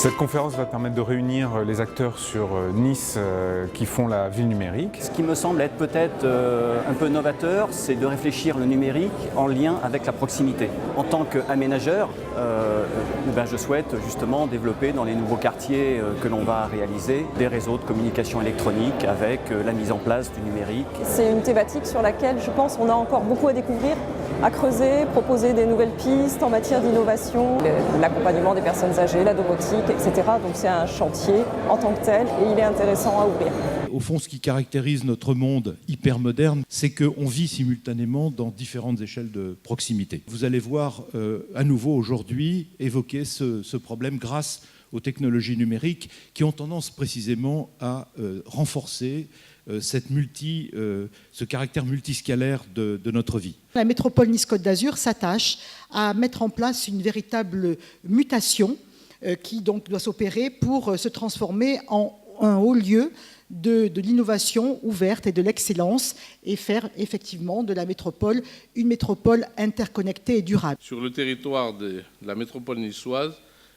Cette conférence va permettre de réunir les acteurs sur Nice qui font la ville numérique. Ce qui me semble être peut-être un peu novateur, c'est de réfléchir le numérique en lien avec la proximité. En tant qu'aménageur, je souhaite justement développer dans les nouveaux quartiers que l'on va réaliser des réseaux de communication électronique avec la mise en place du numérique. C'est une thématique sur laquelle je pense qu'on a encore beaucoup à découvrir, à creuser, proposer des nouvelles pistes en matière d'innovation, l'accompagnement des personnes âgées, la domotique, etc. Donc c'est un chantier en tant que tel et il est intéressant à ouvrir. Au fond, ce qui caractérise notre monde hyper moderne, c'est qu'on vit simultanément dans différentes échelles de proximité. Vous allez voir à nouveau aujourd'hui évoquer ce problème grâce aux technologies numériques qui ont tendance précisément à renforcer ce caractère multiscalaire de notre vie. La métropole Nice-Côte d'Azur s'attache à mettre en place une véritable mutation qui donc doit s'opérer pour se transformer en un haut lieu de l'innovation ouverte et de l'excellence et faire effectivement de la métropole une métropole interconnectée et durable. Sur le territoire de la métropole niçoise,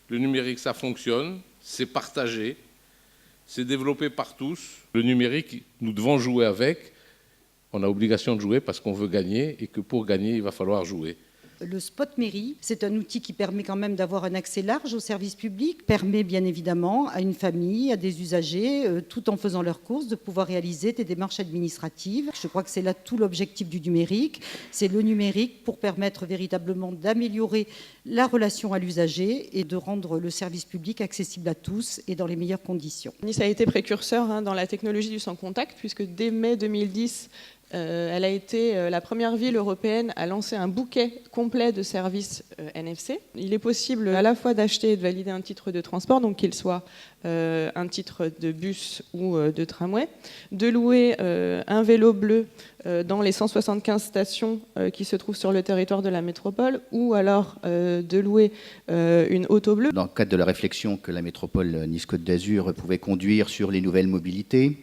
le numérique, ça fonctionne, c'est partagé, c'est développé par tous. Le numérique, nous devons jouer avec. On a obligation de jouer parce qu'on veut gagner et que pour gagner, il va falloir jouer. Le spot mairie, c'est un outil qui permet quand même d'avoir un accès large au service public, permet bien évidemment à une famille, à des usagers, tout en faisant leurs courses, de pouvoir réaliser des démarches administratives. Je crois que c'est là tout l'objectif du numérique. C'est le numérique pour permettre véritablement d'améliorer la relation à l'usager et de rendre le service public accessible à tous et dans les meilleures conditions. Nice a été précurseur dans la technologie du sans contact puisque dès mai 2010, elle a été la première ville européenne à lancer un bouquet complet de services NFC. Il est possible à la fois d'acheter et de valider un titre de transport, donc qu'il soit un titre de bus ou de tramway, de louer un vélo bleu dans les 175 stations qui se trouvent sur le territoire de la métropole, ou alors de louer une auto bleue. Dans le cadre de la réflexion que la métropole Nice-Côte d'Azur pouvait conduire sur les nouvelles mobilités,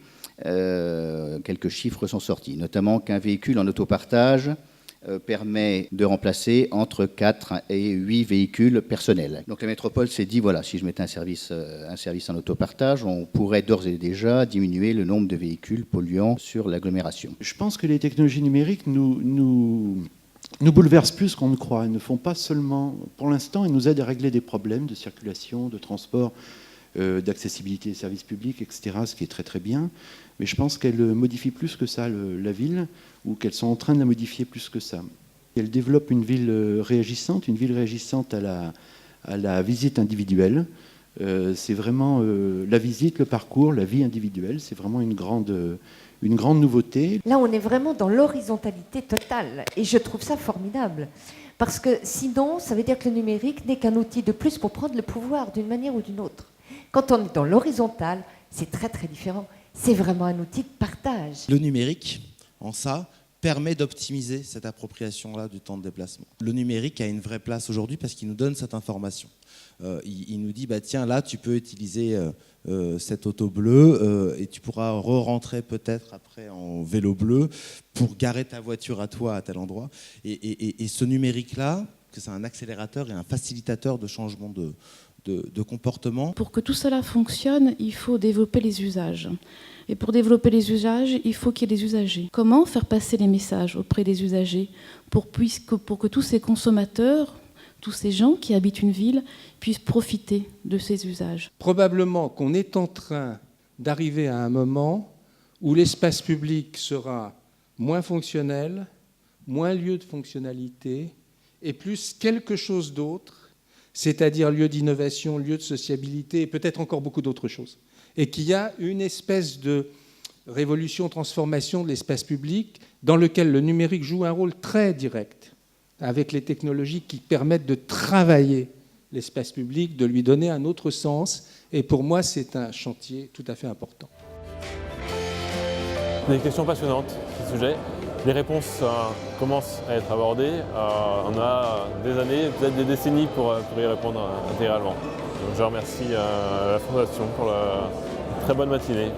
quelques chiffres sont sortis, notamment qu'un véhicule en autopartage permet de remplacer entre 4 et 8 véhicules personnels. Donc la métropole s'est dit, voilà, si je mettais un service en autopartage, on pourrait d'ores et déjà diminuer le nombre de véhicules polluants sur l'agglomération. Je pense que les technologies numériques nous bouleversent plus qu'on ne croit. Elles ne font pas seulement, pour l'instant, elles nous aident à régler des problèmes de circulation, de transport, d'accessibilité des services publics, etc., ce qui est très très bien. Mais je pense qu'elles modifient plus que ça la ville, ou qu'elles sont en train de la modifier plus que ça. Elles développent une ville réagissante à la visite individuelle. C'est vraiment la visite, le parcours, la vie individuelle, c'est vraiment une grande nouveauté. Là, on est vraiment dans l'horizontalité totale, et je trouve ça formidable. Parce que sinon, ça veut dire que le numérique n'est qu'un outil de plus pour prendre le pouvoir d'une manière ou d'une autre. Quand on est dans l'horizontal, c'est très très différent. C'est vraiment un outil de partage. Le numérique, en ça, permet d'optimiser cette appropriation-là du temps de déplacement. Le numérique a une vraie place aujourd'hui parce qu'il nous donne cette information. Il nous dit, tiens, là, tu peux utiliser cette auto bleue et tu pourras re-rentrer peut-être après en vélo bleu pour garer ta voiture à toi à tel endroit. Et ce numérique-là, que c'est un accélérateur et un facilitateur de changement de comportement. Pour que tout cela fonctionne, il faut développer les usages. Et pour développer les usages, il faut qu'il y ait des usagers. Comment faire passer les messages auprès des usagers pour que tous ces consommateurs, tous ces gens qui habitent une ville, puissent profiter de ces usages? Probablement qu'on est en train d'arriver à un moment où l'espace public sera moins fonctionnel, moins lieu de fonctionnalité, et plus quelque chose d'autre, c'est-à-dire lieu d'innovation, lieu de sociabilité, et peut-être encore beaucoup d'autres choses. Et qu'il y a une espèce de révolution, transformation de l'espace public dans lequel le numérique joue un rôle très direct, avec les technologies qui permettent de travailler l'espace public, de lui donner un autre sens. Et pour moi, c'est un chantier tout à fait important. Des questions passionnantes sur ce sujet. Les réponses commencent à être abordées. On a des années, peut-être des décennies pour y répondre intégralement. Donc je remercie la Fondation pour la très bonne matinée.